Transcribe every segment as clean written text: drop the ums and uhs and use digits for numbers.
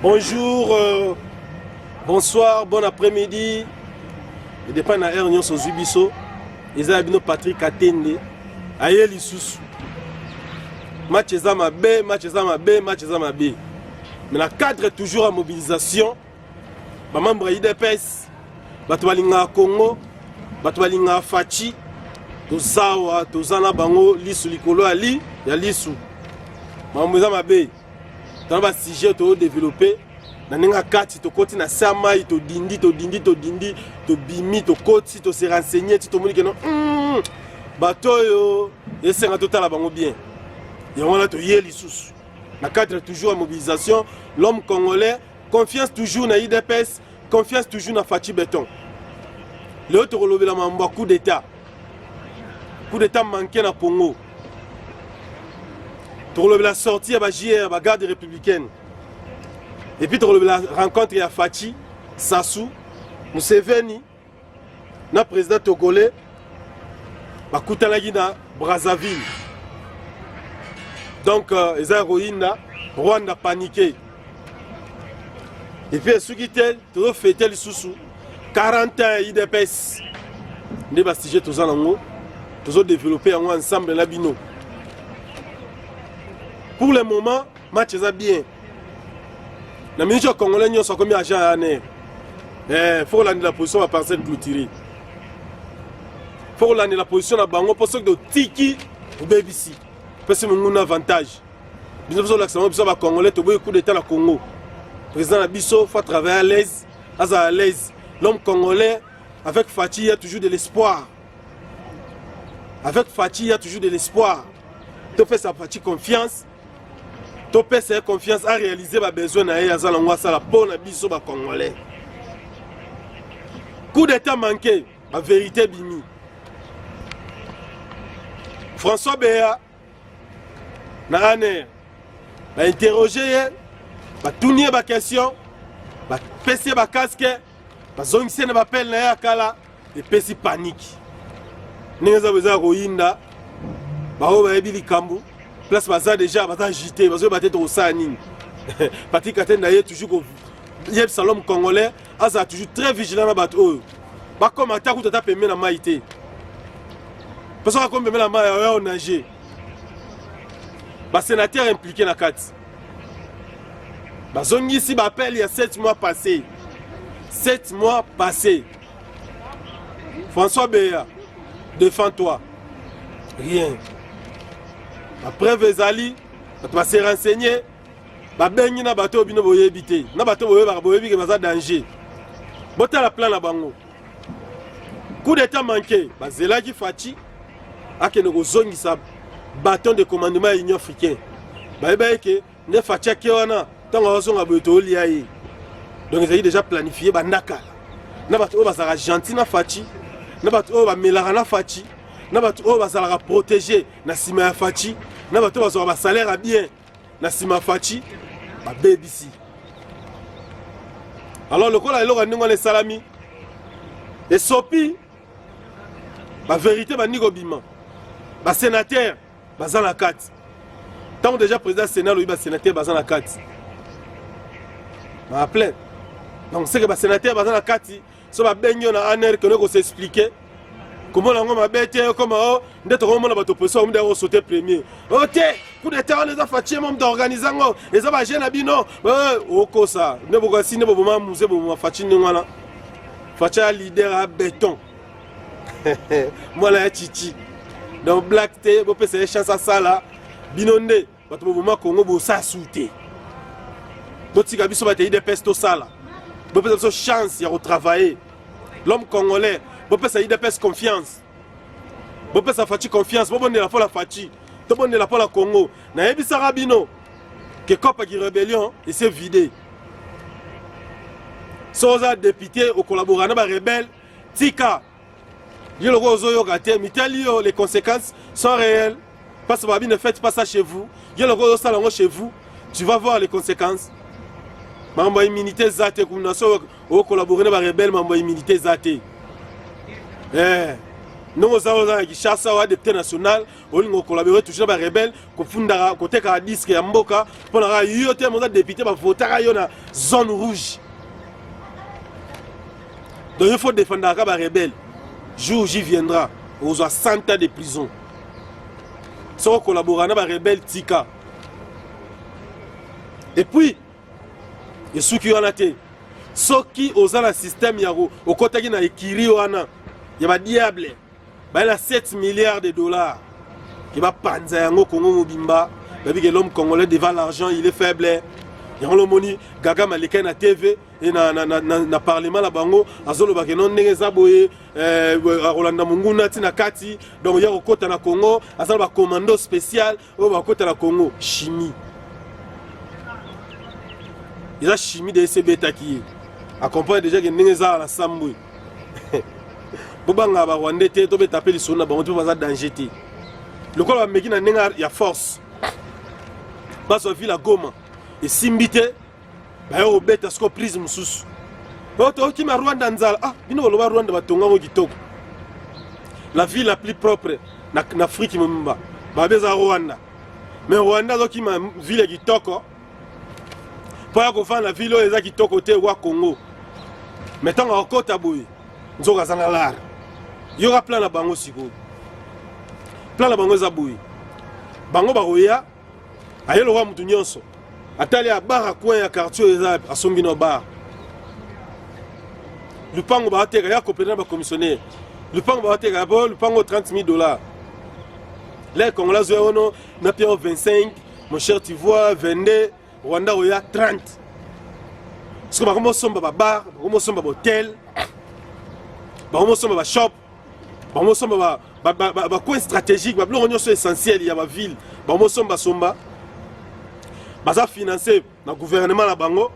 Bonjour, bonsoir, bon après-midi. Il dépend de la air sur Zubiso. Ils ont Patrick Atende. Aïe Lissous. Match Zama B, match Zama B, match Zama B. Mais la cadre est toujours en mobilisation. Les membres de l'IDPS, les Congo, les Fachi, Tozawa, Tozana Bango, Lissou Likolo Ali, il y a Lissou. Les Zama B. Dans le sujet to développé na ninga kati to koti na sama to dindi to bimi to koti to se renseigner to moni que non bato yo esenga total bango bien et on a to yeli sous na cadre toujours en mobilisation l'homme congolais confiance toujours na IDPS confiance toujours na Fachi Béton le autre relevé la mambo coup d'état manqué na Congo. Tu releves la sortie à la JR, à la garde républicaine. Et puis tu releves la rencontre à Fachi, Sassou, Museveni, le président togolais, Bakoutanagi na Brazzaville. Donc, les héroïnes, Rwanda paniqué. Et puis, ceux qui étaient, tu as fêté le sous 40 ans IDPS. Nous avons développé ensemble la bino. Pour le moment, le match est bien. Les ministres congolais sont comme agents à l'année. Il faut que la position va passer de clôturer. Il faut que la position de Bango pour ceux qui ont tiki ou BBC. Parce que c'est un avantage. Nous avons l'accent de Congolais, tu as coup d'état au Congo. Le président Nabiso faut travailler à l'aise. À l'aise. L'homme congolais, avec Fachi, il y a toujours de l'espoir. Avec Fachi, il y a toujours de l'espoir. Tu fais sa Fachi confiance. Tu peux faire confiance à réaliser les besoins de la peau de Congolais. Coup d'état manqué, la vérité bimi. François Béa, a interrogé, a tourné la question, a pété la casque, a zongisé la pelle na kala et pété panique. Nous avons besoin de Rohinda, place baza déjà baza agité bazo battre au sani Patrick Atende est toujours yeb salom congolais aza toujours très vigilant na bato ba comme attaque ou tata pemé na maïté parce que comme pemé na maï on nager ba sénateur impliqué na kat ba zongi ici ba appel il y a 7 mois passés François Béa défends-toi rien. Après Vezali, tu vas se renseigner. Tu vas baigner dans le bateau, tu vas éviter. Dans le bateau, tu vas éviter que danger. Tu vas la plan na bango. Coup d'état manqué. Zelagi Fachi a que nous avons sa bâton de commandement de l'Union africaine. Ne Fachi qui wana tant que nous avons lié. Donc ils ont déjà planifié naka. Na bateau va gentil na Fachi. Na bateau va mélanger na Fachi. Na bateau va protéger na sima Fachi. Na bato bazwa ba salaire bien na sima Fachi ba BBC. Alors le kola eloko ndingo le salami et sopi ba vérité ba nigo bima ba sénateur baza na kati tant déjà président sénat lui ba sénateur baza na kati ba appelé donc c'est que ba sénateur baza na kati so ba benyo na aner que nous s'expliquer. Comment on a bêté, comment on a opposition, on a sauté premier. Ok, coup d'état, on les a fait, on a organisé, les a fait, non. Ok, ça, ne vous voyez, ne vous amusez, vous m'avez fait, non. Fait leader à béton. Moi, là, Chichi. Donc, Black T, vous pouvez chance à ça là. Binonde, votre mouvement Congo, vous s'assouter. Donc, si vous avez des pestes, ça là. Vous pouvez avoir chance de retravailler. L'homme congolais. Vous pouvez faire confiance. Vous pouvez faire confiance. Vous pouvez faire la Fachi. Vous pouvez faire la Congo. Vous pouvez faire Rabino. Que COP qui rébellion et c'est vidé. Si vous êtes député ou collaborateur avec les rebelles, Tika. Les conséquences sont réelles. Parce que ne faites pas ça chez vous. Chez vous. Tu vas voir les conséquences. Mambo immunité zate comme nous collaborer avec les rebelles, mambo immunité zate. Non, ça a Kinshasa ou député national, on collaborer toujours avec les rebelles, qu'on funda côté ka disque ya mboka, pour la yoté mon député va voter à la zone rouge. Donc il faut défendre les rebelles. Jour J viendra, on aura 100 ans de prison. Si on collabore avec les rebelles Tika. Et puis, il y a ceux qui ont été. Ceux qui ont le système, au côté qui a écrit, il y a des diables. Il y a 7 milliards de dollars. Qui va panzer yango Congo Mobimba. L'homme congolais devant l'argent, il est faible. Il y a le Gaga Malika na TV et na parlement la bango. Azolo bakenon nengeza boye. Rolanda Munguna tina kati. Donc il y a au côté na Congo. Azalo ba commando spécial au côté na Congo. Chimie. Il y a chimie de SB qui accompagne déjà que nengeza la Sambou. Bobanga ba Rwanda te to be taper les sona bango to baza danger te. Le col va mekina nenga ya force. Parce que la Goma et simbité ba yo beta sko prise mususu. Oto ki ma Rwanda nzala ah bino lo ba Rwanda batonga ngo kitoko. La ville la plus propre na Afrique mumba. Ba beza Rwanda. Mais Rwanda zo ki ma ville kitoko. Pour ko fa la ville eza kitoko te wa Congo. Mettons en côte à boy. Nzoka zana lar. Il y aura plein de bango siko. Plein de bango zaboui. Bango baroya. Aye le roi mutu nyonso. Atali a bar à coin ya quartier ezab a sombi no bar. Le pango ba teka ya complément ba commissionnaire. Le pango ba teka bo le pango $30,000. Les Congolais zono na pio 25, mon cher tu vois 22, Rwanda oya 30. Parce que ba komo somba ba bar, ba komo somba ba hôtel. Ba komo somba ba shop. Ba somba ba coin stratégique, ba blonyo so essentiel il y a ba ville. Ba somba baza financé na gouvernement la bango.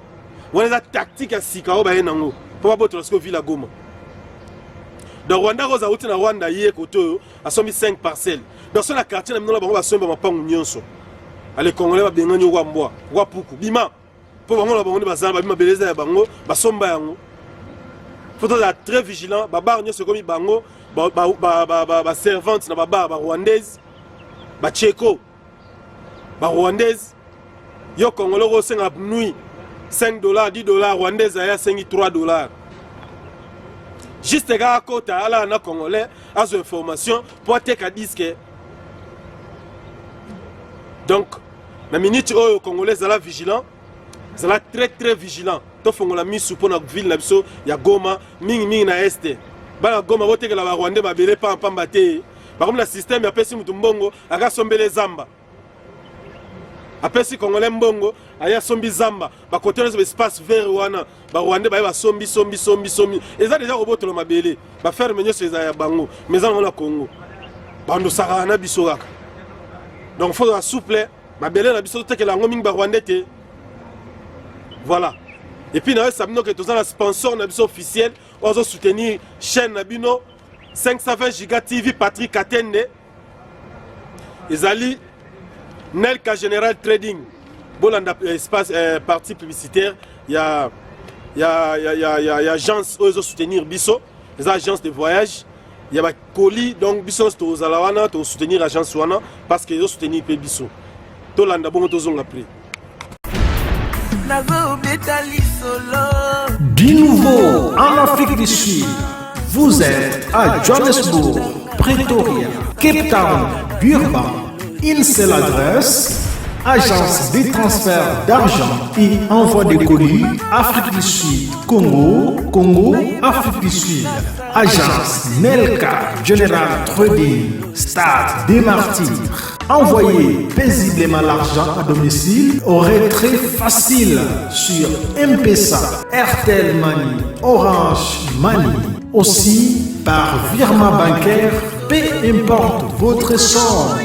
On a tactique à sikao ba yenango. Pour pas botre lorsque ville à Goma. Dans Rwanda roza outi na Rwanda yé koto a sombi 5 parcelles. Dans son quartier na bango ba somba ma pangu nyonso. Ale Congolais ba benga nyo wa puku. Bima. Pour bango la bango ba zamba bima beleza ya bango ba somba yango. Faut être très vigilant. Babar nyonso komi bango ba servante na babar ba rwandaise ba tcheko ba rwandaise yo Congolais ko senga nuit $5 $10 rwandaise aya sengi $3. Juste ga kota ala na Congolais azo information pour teka disque. Donc na minute oyo Congolais ala vigilant, ala très vigilant. To fongola misu pour na ville na biso ya Goma mingi na este. Bala Goma bote la Rwanda ba belé pa pamba te. Ba comme le système ya pesi mutu mbongo aka sombele zamba. Apesi Congolais mbongo aya sombi zamba. Ba côté les espace vert wana ba Rwanda ba sombi. Eza déjà roboto ma belé. Ba faire menyo ces ya bango. Mais en na Congo. Bando saka na biso kaka. Donc faut être souple. Ba belé na biso te que la ngoming ba Rwanda te. Voilà. Et puis, nous avons un sponsor officiel pour soutenir la chaîne Nabino 520 Giga TV Patrick Katende. Ils allaient Nelka General Trading. Bon, espace parti publicitaire. Il y a agence où ils soutenir Bisso, les agences de voyage. Il y a colis, donc Bisso aux Alawana, pour soutenir l'agence Wana parce qu'ils ont soutenu Bisso. Tout le monde a pris. Du nouveau en Afrique du Sud, vous êtes à Johannesburg, Pretoria, Cape Town, Durban. Une seule adresse, agence de transfert d'argent et envoi de colis, Afrique du Sud, Congo, Afrique du Sud. Agence Nelka General Trading, Stade des Martyrs. Envoyez paisiblement l'argent à domicile au retrait facile sur M-Pesa, Airtel Money, Orange Money. Aussi par virement bancaire, peu importe votre somme.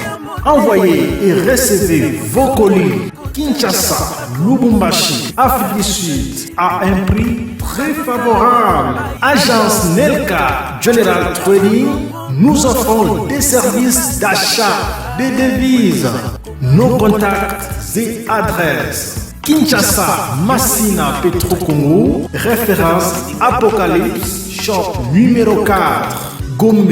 Envoyez et recevez vos colis Kinshasa, Lubumbashi, Afrique du Sud à un prix très favorable. Agence Nelka General Trading, nous offrons des services d'achat de devises. Nos contacts et adresses: Kinshasa, Massina, Petro Congo, référence Apocalypse, shop numéro 4, Gombe,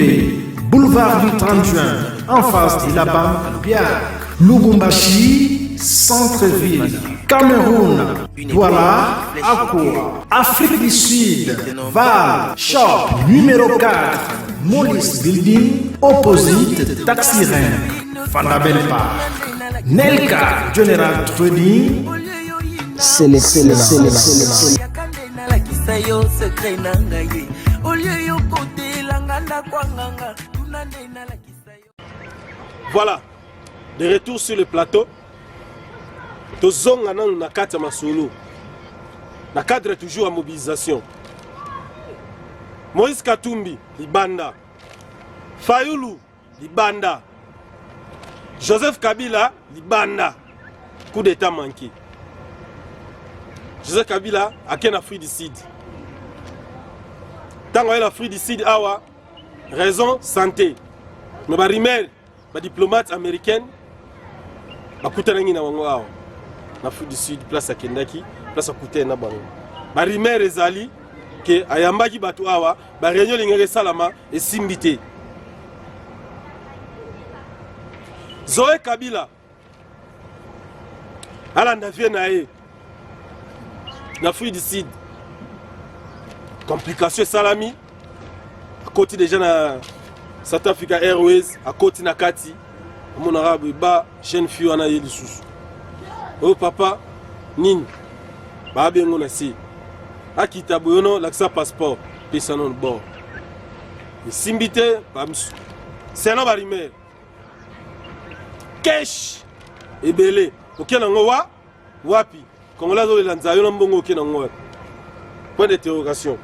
boulevard du 30 juin, en face de la banque Pierre. Lubumbashi, centre-ville. Cameroun, Douala, Akwa. Afrique du Sud, Val, Shop, numéro 4. Molis Building, opposite Taxi Rennes. Fandabel Park. Nelka, General Trading. C'est l'excellence. Voilà, de retour sur le plateau. Tozonga nanu na kati ya masolo. Na cadre toujours à mobilisation. Moïse Katumbi, Libanda. Fayulu, Libanda. Joseph Kabila, Libanda. Coup d'état manqué. Joseph Kabila, a quel Afrique du Sud. Tant qu'on a l'Afrique du Sud, awa, raison, santé. Mais ma rimel, ma diplomate américaine, ma koutanangi na wango awa. L'Afrique du Sud, place à Kendaki, place à Kouté na bango. Ma rimel ezali, que ayambaki batu awa, ma réunion lingere salama et simbité. Zoé Kabila, alanda vie nae, l'Afrique du Sud. Complication salami, à côté déjà na South Africa Airways, à côté na Kati, mon arabe ba jeune fille ana yeli sous. Oh papa, nini, ba bengo na si. Akita boyono laksa passeport, pesa non bord. Et simbité, bamsu. C'est un barimé. Cash et belé. Ok nango wa, wapi. Kongola zo lanza yo mbongo ok nango. Point d'interrogation.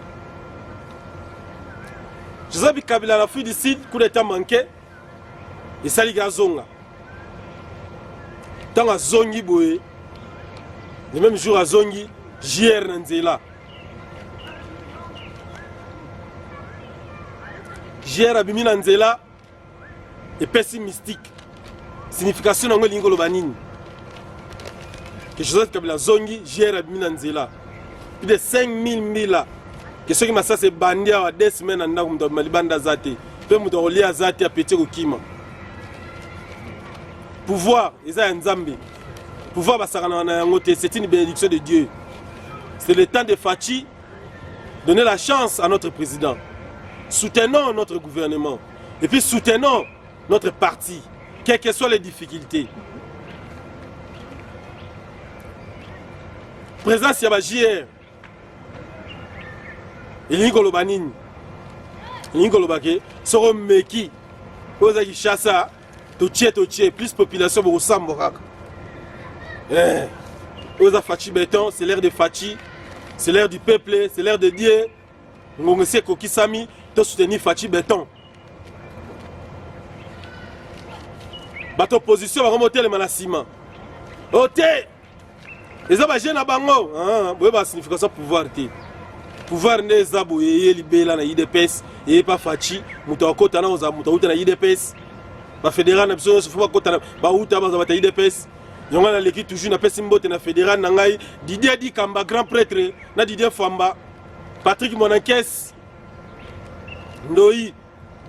Joseph Kabila la fuite du Sud, coup d'état manqué, et ça liga zonga. Tant à zongi boé, le même jour à zongi, JR Nanzela. JR Abimi Nanzela est pessimistique. Signification dans le lingolo banine. Que Joseph Kabila zongi, JR Abimi Nanzela. Plus de 5000 000. Que ceux qui m'ont ça c'est bandit à 2 semaines en Nagoum dans Malibanda Zate. Peu mouton au lia Zate à péter au Kima. Pouvoir, ils ont un Zambé. Pouvoir, c'est une bénédiction de Dieu. C'est le temps de Fachi. Donner la chance à notre président. Soutenons notre gouvernement. Et puis soutenons notre parti. Quelles que soient les difficultés. Présence Yaba JR. Et l'ingolo banine. L'ingolo baké. Soro meki. Oza ki chassa. Totié. Plus population pour Samborak. Oza Fachi béton. C'est l'ère de Fachi. C'est l'ère du peuple. C'est l'ère de Dieu. Ngongese Kokisami. To soutenir Fachi béton. Bato opposition va remonter le manasima. Oté. Les abagés na bango. Vous avez signification pouvoir. Pouvoir ne zabo yeye libela na IDPS yeye pa fachi muto akota na oza muto uta na IDPS ba fédéral na biso faut pas kota ba uta ba za IDPS yonga na leki toujours na pesi mbote na fédéral na ngai Didier Di Kamba grand prêtre na Didier Famba Patrick Monankes Ndoi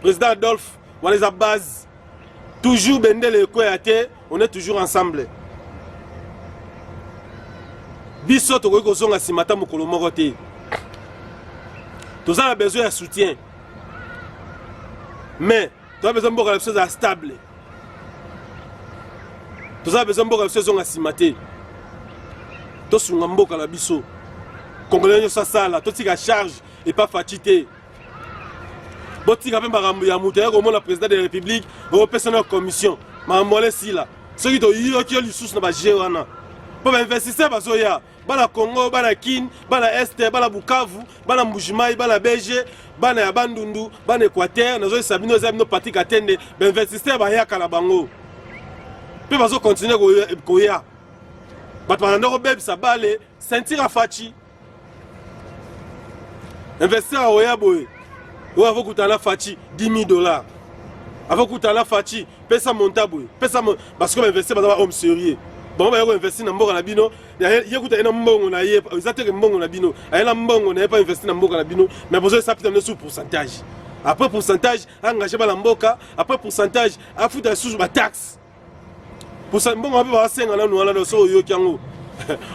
président Adolphe wale za base toujours bendele ko yate on est toujours ensemble biso to ko zonga simata mukolo moko te. Tous avons besoin de soutien. Mais, tu as besoin de choses stable. Tu as besoin de choses asimate. Tu as besoin de choses Congolais, ça sala. Tu as charge et pas fatigué. Tu as besoin de la président de la République, la commission. Ceux qui ont eu les sous na géwana. Pour investir dans Zoya. Bana Congo, bana Kin, bana Este, bana Bukavu, bana Mbujimai, bana BG, bana ya Bandundu, bana Équateur, nazo sabino zabino parti katende, ben investisseur ba ya kala bango. Pe bazo continuer koya. Bat bana ko beb sa bale, sentir a fachi. Investir a oya boy. Ou avo kutala fachi $10,000. Avo kutala fachi, pesa monta boy. Pesa parce que investir ba homme sérieux. Bon, on va investir dans le bino. Il y a un mbongo na yé, ils attendent mbongo na bino. Il y a un mbongo na pas investi dans mbongo na bino, mais besoin de ça peut sous pourcentage. après pourcentage engagé par la mboka, après pourcentage à foutre sous ma taxe. Pour ça bon on va passer en là nous là so yo kiango.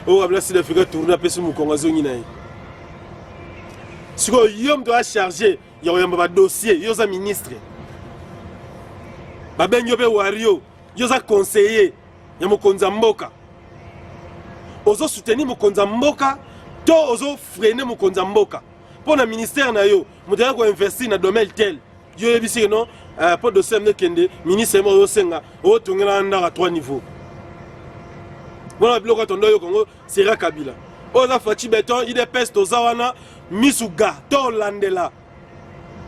Oh abla si de faire tourner après sur mon kongazo na. Si yom doit charger, il y a un dossier, il y a un ministre. Ben yobe wario, il y a un conseiller, il y a un konzamboka. Ozo soutenir mon konzamboka, to ozo freiner mon konzamboka. Pour le ministère na yo, mo devez ko investir na domaine tel. Yo ebisi non, pour dossier me kende, ministre mo senga, o tongela ndaka à 3 niveaux. Voilà biloko tondo yo Congo, sera Kabila. Oza fati beton, il est peste aux awana, misuga, to landela.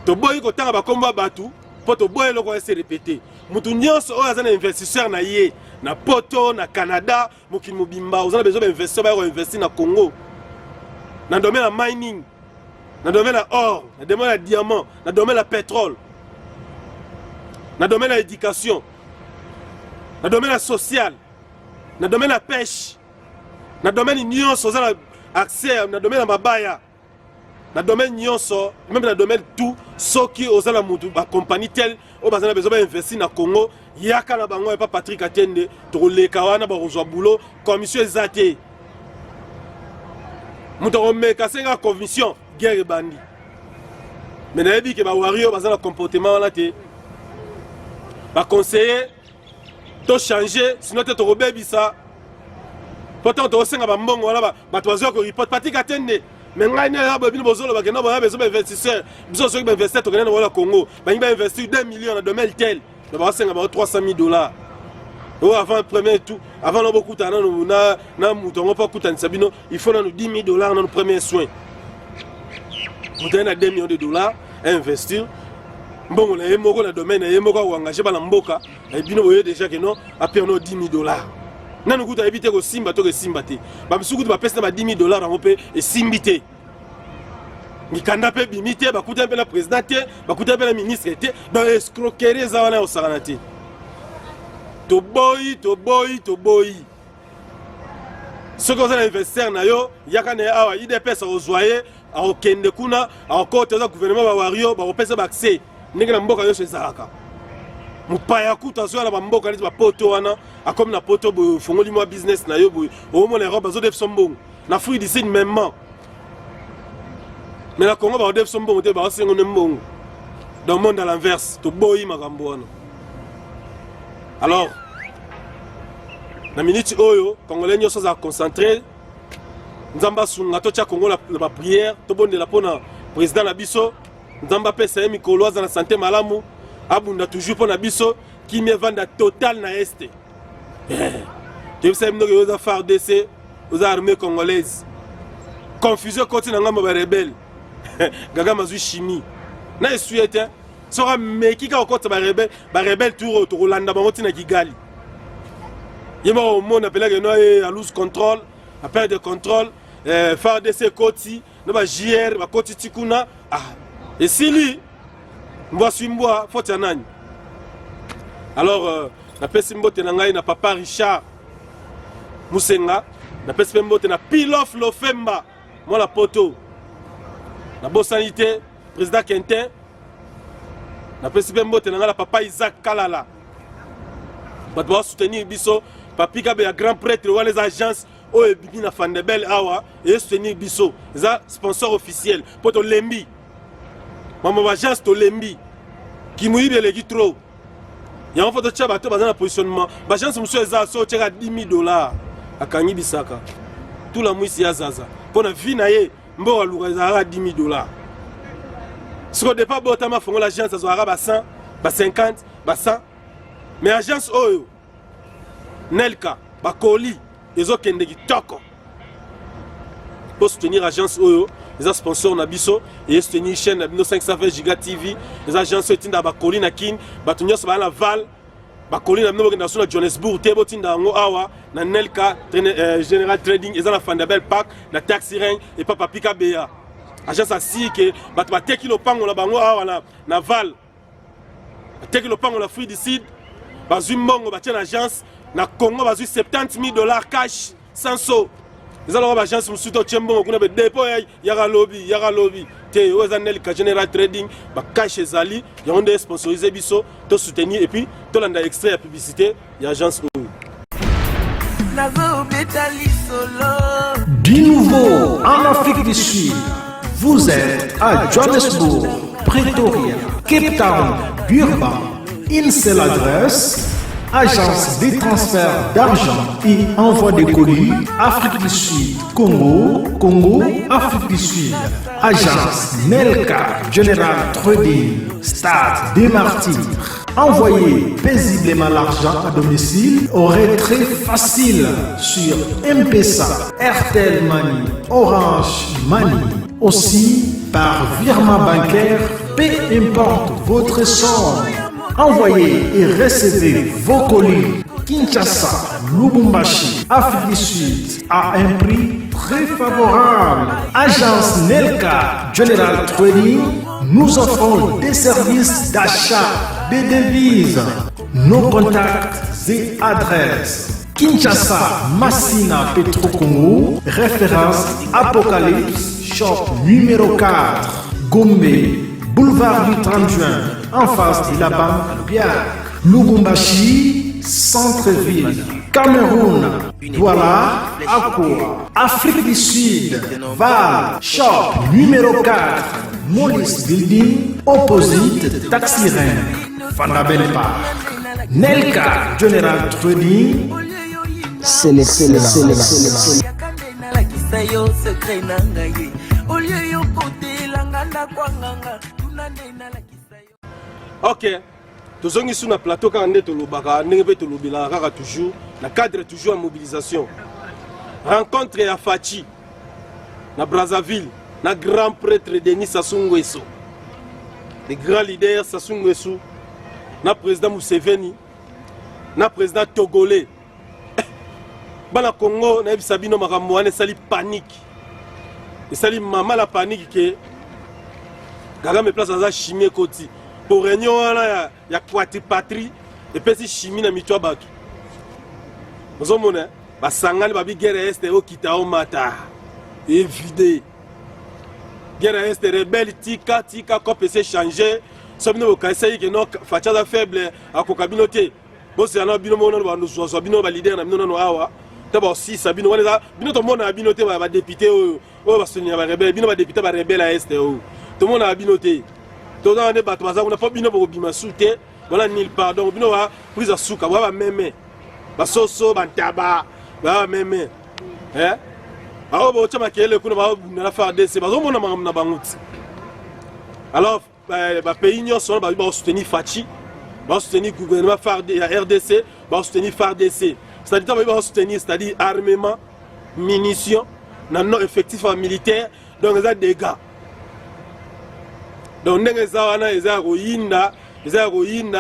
To boy ko tanga ba komba batu, po to boy loko se répéter. Mutu nyonso oyo azana investisseur na ye, na poto, na Canada, mokili mobimba, ozana besoin d'investir ba investir na Congo. Dans le domaine de mining, dans le domaine de or, dans le domaine de diamant, dans le domaine de pétrole, dans le domaine de l'éducation, dans le domaine social, dans le domaine de la pêche, dans le domaine de nyonso, ozana accès, dans le domaine de mabaya, dans le domaine nyonso, même dans le domaine tout, ceux qui ozana mutu, la compagnie telle, on a besoin d'investir dans le Congo, yaka na bango et pas Patrick Atende, to le kawana ba rozwa boulot, commission ezate. Muto meka senga commission guerre bandi. Mais na yebi ke ba wario bazana comportement la te. Ba conseiller to changer, sinon te to robebisa. Pourtant to senga ba mbongo wala ba toazo ko report Patrick Atende. Mais ngai na ba bino bozolo ba ke no ba besoin d'investisseur. Biso so ba investir to kena wala Congo. Ba ngi investir 2 millions na domaine tel. Ba senga ba $300,000. Oh, avant le premier tout, avant le beaucoup de temps, il faut nous $10,000 dans le premier soin. Vous avez $2 millions à investir. Bon, on a un domaine, on a engagé par l'amboka, et bien vous voyez déjà que non, après on a $10,000. Nous avons évité que Simba, que Simba, si vous avez $10,000 en paix et Simbité. Ni canapé bimité, bah coûter un peu la présidente, bah coûter un peu la ministre, dans l'escroquerie, ça va au Saranati. To boy. Ce que vous avez investi na yo, yakane awa IDPS au zoyer, au kende kuna, au côté du gouvernement ba wario, ba opesa ba accès. Ndenge na mboka yo sezaka. Mupaya kuta zo na ba mboka ni ba poto wana, akomi na poto bo fongoli mo business na yo bo. O mo na roba zo def sombong. Na fruit d'ici même. Mais la Congo ba def sombong te ba sengo ne mbongo. Dans le monde à l'inverse, to boy makambo wana. Alors, la minute oyo, Congolais nous sommes concentrés. Nzamba sunga tocha Congo la prière, to bonde la pona président na biso, Nzamba pesa mikolo za na santé malamu, abunda toujours pona biso qui me vanda total na este. Tu sais mnoko oza FARDC, oza armée congolaise. Confusion continue ngamba ba rebelle. Gaga mazui chimie. Na esuete sera meki ka okota ba rebelle tour to Rolanda bango tina Kigali. Yema au monde appelé que nous à lose control, à perdre de contrôle, faire des sécoti, nous va JR, va koti tikuna. Ah, et si lui, moi suis moi, faut t'en. Alors, la pesimbo tenangai na papa Richard Musenga, la pesimbo tena Pilof Lofemba, moi la poto, la bonne sanité, président Quentin, la pesimbo tenanga la papa Isaac Kalala. Bah doit soutenir biso. Papi Kabe a grand prêtre ou les agences au Bibina Fandebel Awa et soutenir Bisso. C'est un sponsor officiel pour ton Lembi. Maman agence to Lembi qui mouille bien les trop. Il y a un photo de Tchabato dans un positionnement. L'agence monsieur Eza so tchera $10,000 à Kanyi Bisaka. Tout la mouille c'est Azaza. Pour la vie naie mbo aluga Zara $10,000. Si au départ botama fongo l'agence ça sera ba 100, ba 50, ba 100. Mais agence Oyo Nelka, Bakoli, les autres qui toko. Pour soutenir l'agence Oyo, les sponsors Nabiso, et soutenir chaîne Nabino 520 Giga TV, les agences Tinda Bakoli Nakin, Batunia Sabana Val, Bakoli Nabino National Johannesburg, Tebo Tinda Ngo Awa, na Nelka, General Trading, et la Fandabel Park, na Taxi Ring, et Papa Pika Beya. Agence Assi, que Bateki Lopango, la Bango Awa, na Val, Bateki Lopango, la Fruit du Cid, Bazumbongo, Batien Agence. Na Congo, $70,000 cash, sans saut. ils ont l'agence Musuto Tchembo, on a des dépôts, yara lobby, te Wazanel General Trading, cash Zali, il y a des sponsorisés biso, tout soutenir et puis tout l'anda extrait la publicité, il y a agence Du nouveau en Afrique du Sud, vous êtes à Johannesburg, Pretoria, Cape Town, Durban. Une seule adresse, agence de transfert d'argent et envoi de colis, Afrique du Sud, Congo, Afrique du Sud. Agence Nelka General Trading, Stade des Martyrs. Envoyez paisiblement l'argent à domicile aurait très facile sur M-Pesa, Airtel Money, Orange Money. Aussi par virement bancaire, peu importe votre somme. Envoyez et recevez vos colis Kinshasa, Lubumbashi, Afrique du Sud à un prix très favorable. Agence Nelka General Trading, nous offrons des services d'achat de devises. Nos contacts et adresses: Kinshasa, Massina, Petro Congo, référence Apocalypse, shop numéro 4, Gombe, boulevard du 30 juin, en face de la banque Pierre. Lubumbashi, centre-ville. Cameroun, Douala, Akwa. Afrique du Sud, Val, shop numéro 4, Mollis Building, opposite Taxi Ren, Fandabel Park. Nelka General Trading, c'est l'excellence. Ok, tous on est sur le plateau quand on est au Lubaka, on est au Lubila, toujours, le cadre est toujours en mobilisation. Rencontre à Fachi, na Brazzaville, na grand prêtre Denis Sassou Nguesso, les grands leaders Sassou Nguesso, na président Museveni, na président Togolais. Bana Congo, na Sabino Maramouane, sali panique. Et sali maman la panique que Gaga me place dans la chimie côté. Pour réunion, il y a quati patrie et puis si chimie na mitwa batu. Vous avez ba sangani babi guerre est au kita au mata. Évidé. Guerre est rebelle tika quand peut se changer. Sommes au conseil que non facha faible à kokabinoté. Bon c'est un bino mono ba nous bino ba leader na bino no awa. D'abord si sabino wala bino to mona binoté ba député o ba sonia ba rebelle bino ba député ba rebelle à est o. Tout le monde a binoté. Tout le monde a battu. On n'a pas bino pour bima souté. Voilà nil pardon. Bino va prise à souka. Voilà même. Ba soso ba taba. Voilà même. Hein? Alors bon tu m'as qu'elle qu'on va na faire des c'est pas on na bangout. Alors ba pays nyo son ba soutenir Fachi. Ba soutenir gouvernement RDC, ba soutenir FARDC. C'est-à-dire ba soutenir c'est-à-dire armement, munitions, non effectif militaire donc ça dégâts. Donc ndenge zawana eza royinda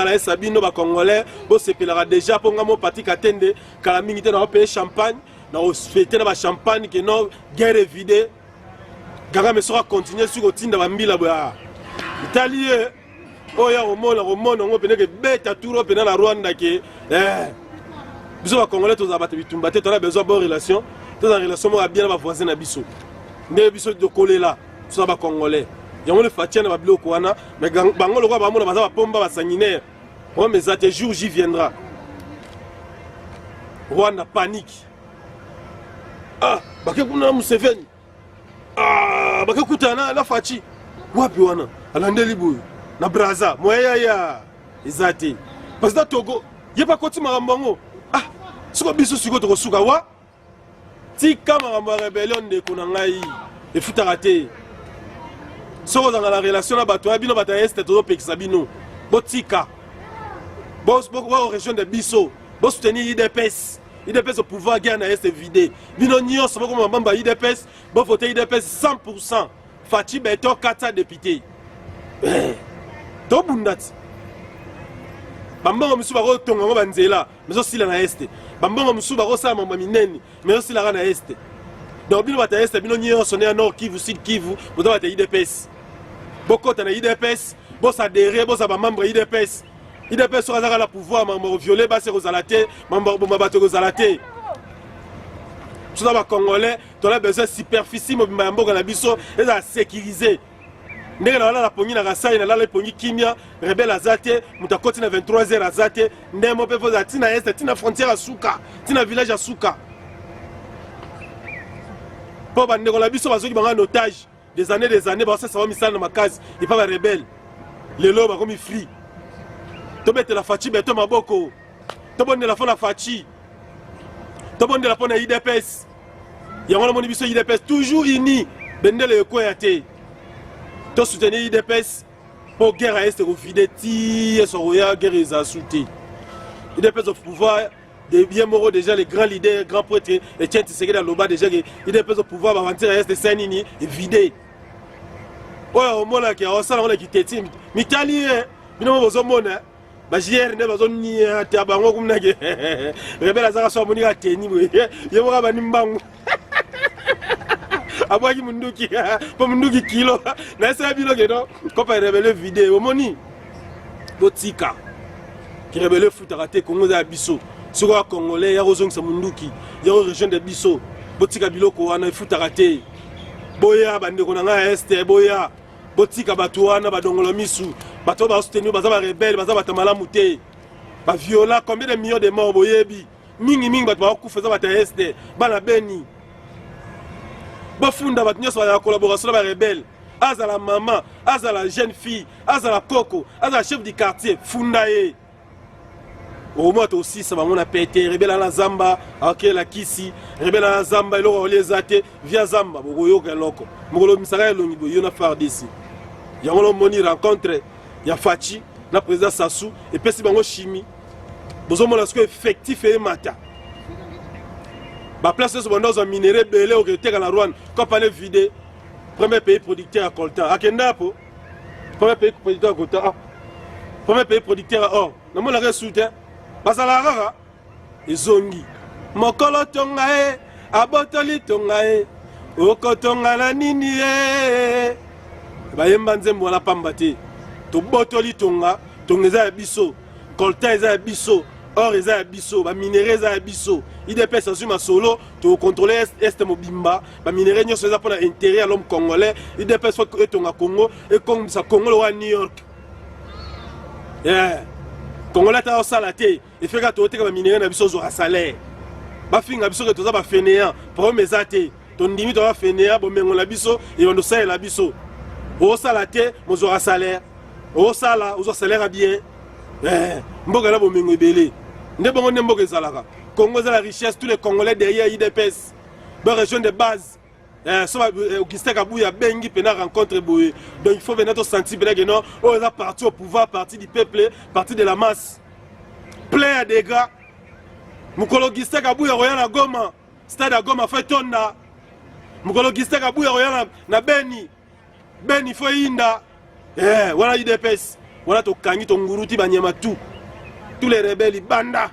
la sabino ba congolais bo sepelera déjà ponga mo parti katende kala mingi te na payer champagne na fêter na ba champagne que non guerre évidée gaga me sera continuer sur otinda ba mbila ba Italie oya romona ngo pene que beta tour pene la Rwanda que biso ba congolais to za ba bitumba te to na besoin bonne relation to za relation mo bien ba voisin na biso nde biso de kolela so ba congolais. Il y a un fatia na babilo kwana mais bango lokwa ba mona baza pomba ba sanguinaire. Oh mais ça te jour j'y viendra. Rwanda panique. Ah, bake kuna Museveni. Ah, bake kutana na Fachi. Wapi wana? Alandeli boy. Na Brazza, moya ya. Ezate. Parce que Togo, yeba koti marambango. Ah, suko biso suko to suka wa. Ti kama ma rebellion de kunangai. E futarate. Si vous avez la relation avec les gens, vous avez une botika. Vous avez une région de Bisso. Vous soutenez l'IDPS. L'IDPS au pouvoir guerre na est vidé. Vous avez une IDPS. Vous votez l'IDPS 100%. Fachi Beto 4 députés. To bundati. Bambongo musu baro tonga banzela. Mais aussi la na est. Bambongo musu baro sa mamba mineni. Mais aussi la na est. Donc bino bata est bino nyo sonné à Nord Kivu, Sud Kivu. Vous avez l'IDPS. Beaucoup de l'IDPS, beaucoup adhéré, beaucoup de membres IDPS. IDPS sera le pouvoir, membre violé, basse aux alatés, membre bombabato aux alatés. Tout ça, Congolais, tu as besoin de superficie, mais ils ont sécurisé. Ndenge na la pongi na rasai na la pongi kimia rebelle azate mutakoti na 23h azate ndemo pe foza tina est tina frontière à Souka tina village à Souka po ba ndeko la biso bazoki banga en otage des années ba ça va misala na makazi et pas ba rebelle lelo ba komi free to bete la fachi beto maboko to bonne la fona fachi to bonne la fona IDPS yango moni biso IDPS toujours uni bendele ko yate to soutenir IDPS pour guerre à est refidé ti soya guerre les a souté IDPS au pouvoir de bien moro déjà les grands leaders grands prêtres et tiens tu sais que dans le bas déjà IDPS au pouvoir avancer à est Saint-Nini et vidé ouais au moins là qui a ça on a quitté mitali bino bozo mona ba JR ne bazo ni ta bango kumna ke rebela za so moni ka teni yo ba ni mbangu abwaki munduki po munduki kilo na esa bilo ke no ko pa rebelle vidéo moni botika ki rebelle futarate Congo za biso soko congolais ya kozongisa munduki ya région de biso botika biloko wana futarate boya bande ko na este boya botika bato wana badongolo misu bato ba soutenir baza ba rebelle baza batamala muté ba viola combien de millions de morts boyebi mingi bato ba kufa za bata este bana beni bafunda bato nyonso ya collaboration na ba rebelle azala maman azala jeune fille azala koko azala chef du quartier funda ye au moins aussi ça va mon pété rebelle na zamba ok la kisi rebelle na zamba eloko olezate via zamba boyo keloko mokolo misaka elongi boyo na FARDC yango moni rencontre ya Fachi na président Sassou et pesi bango chimie bozo mona ce que effectif et mata ba place ce bondozo en minerai belé au Teka na Rwanda quand parler vidé premier pays producteur à coltan akenda po premier pays producteur à coltan premier pays producteur à or na mona resoutien basala rara ezongi mokolo tonga e abotoli tonga e okotonga na nini e bayemba nzembo wana pamba te tobotoli tonga tonga eza ya biso coltan eza ya biso or eza ya biso baminere eza ya biso IDPS azwi masolo tokontrole este mobimba baminere nyonso eza mpona intérêt ya l'homme congolais IDPS fo etonga Congo ekongisa Congo lowa New York congolais ata osala te efeka toteka baminere na biso ozwaka salaire bafinga biso ke toza bafenéant problème eza te tondimi toza bafenéant bomengo na biso ebando salela biso osala te mozwaka salaire osala ozwa salaire ya bien mboka na bomengo ebele nde bongo nde mboka ezalaka Congo eza la richesse tous les Congolais derrière IDPS ba région de base so Augustin Kabuya bengi pena rencontre boye donc il faut venir to sentir bien que non on est parti au pouvoir parti du peuple parti de la masse plein à dégâts mukolo Augustin Kabuya roya na Goma stade à Goma fait tonda mukolo Augustin Kabuya roya na Beni faut inda voilà IDPS voilà to kangi to nguruti banyama tous les rebelles banda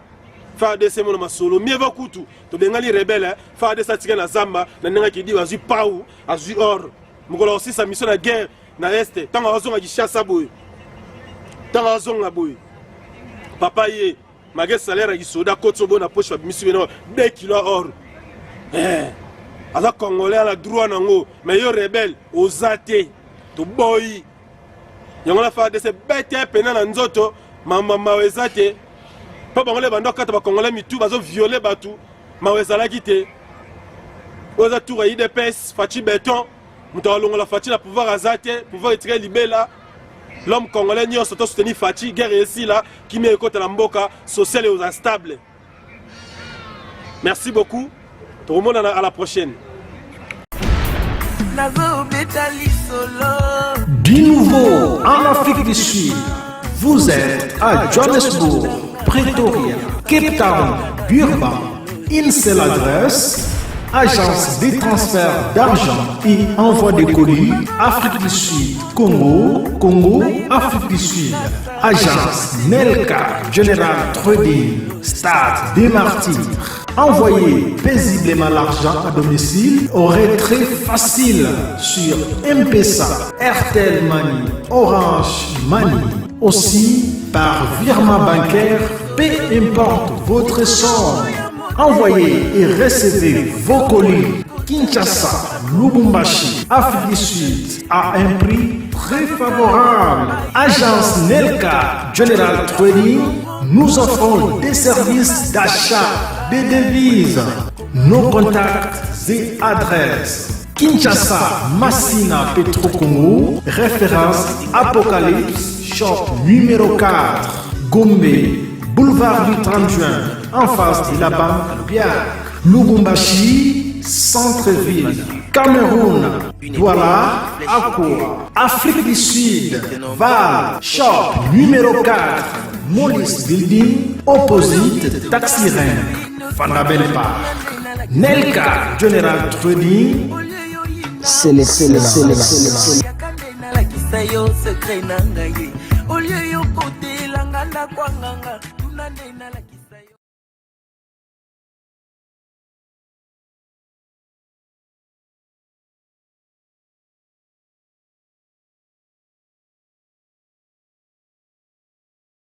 FARDC mon masolo mieux va kutu to bengali rebelle FARDC tika na zamba na nenga ki di wazu pau azu or mukolo aussi sa mission na guerre na est tanga wazonga kishasa boy tanga wazonga boy papa ye magé salaire ki soda kotso bona poche bimisi beno 2 kilos or aza congolais à la droit nango mais yo rebelle ozate to boy yango la FARDC bete pena na nzoto mama mawezate pa bangole bando kata ba congolais mitu bazo violer batu mawezala kite oza tour IDPS Fachi béton muta longola Fachi la pouvoir azate pouvoir retirer libela l'homme congolais nyo soto soutenir Fachi guerre ici là qui met côté la mboka social et instable. Merci beaucoup tout le monde à la prochaine. Du nouveau en Afrique du Sud, vous êtes à Johannesburg, Pretoria, Cape Town, Durban. Une seule adresse, agence de transfert d'argent et envoi de colis, Afrique du Sud, Congo, Afrique du Sud. Agence Nelka, General Trading, Stade des Martyrs. Envoyez paisiblement l'argent à domicile au retrait facile sur M-Pesa, Airtel Money, Orange Money. Aussi par virement bancaire, peu importe votre somme. Envoyez et recevez vos colis Kinshasa, Lubumbashi, Afrique du Sud à un prix très favorable. Agence Nelka General Trading, nous offrons des services d'achat de devises. Nos contacts et adresses: Kinshasa, Massina, Petro-Congo, référence Apocalypse, shop numéro 4, Gombe, boulevard du 30 juin, en face de la banque Pierre. Lubumbashi, centre-ville. Cameroun, Douala, Akwa. Afrique du Sud, Val, shop numéro 4, Molis Building, opposite Taxi Rank, Fandabel Park. Nelka General Trading, c'est l'excellence. Au lieu yo kote langanda kwa nganga tunanena